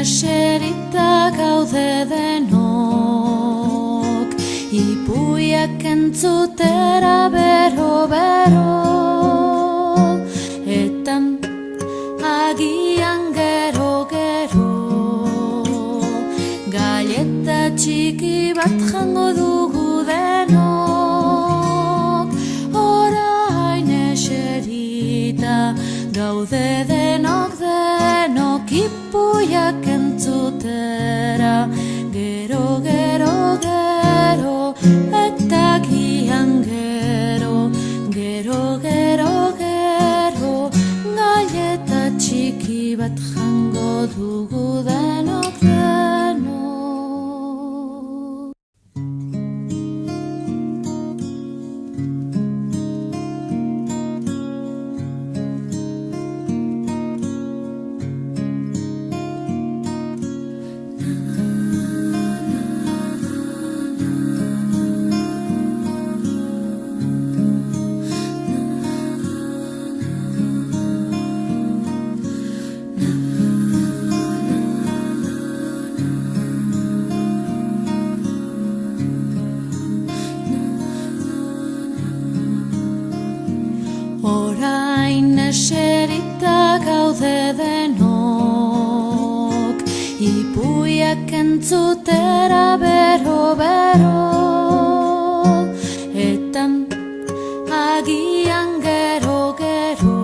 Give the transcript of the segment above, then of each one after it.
eserita gaude denok, ipuiak entzutera bero-bero, eta agian gero-gero galleta txiki bat jango dugu denok. Orain eserita gaude denok ipuiak entzutera gero-gero eta agian gero-gero galleta txiki bat jango dugu denok. Orain eserita gaude denok, ipuiak entzutera bero-bero, eta agian gero-gero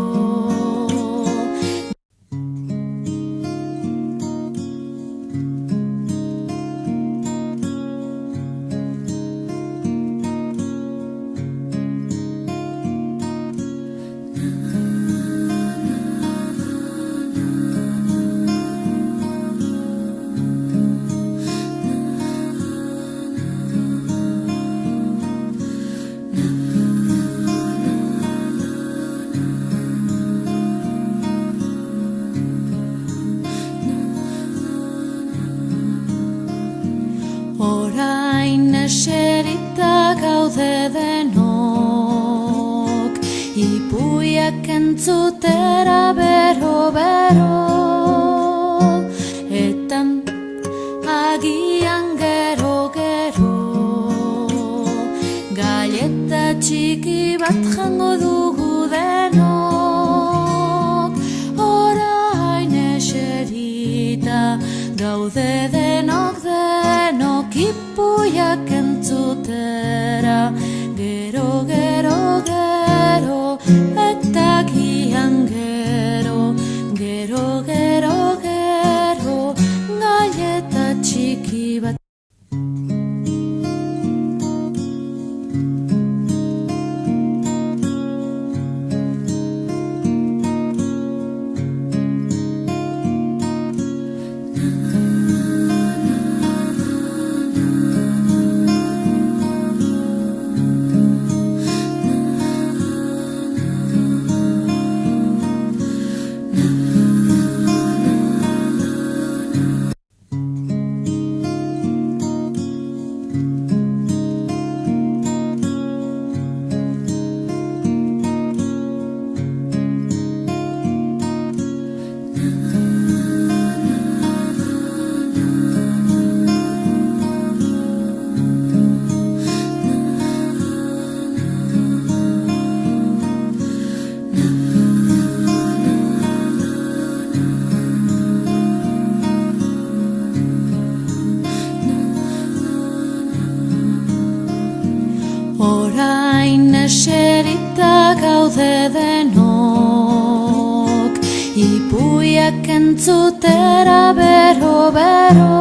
Orain eserita gaude denok, ipuiak entzutera bero-bero, eta agian gero-gero galleta txiki bat jango dugu denok. Orain eserita gaude denok ipuiak entzutera gero-gero eta agian gero-gero galleta txiki bat. Orain eserita gaude denok, ipuiak entzutera bero-bero.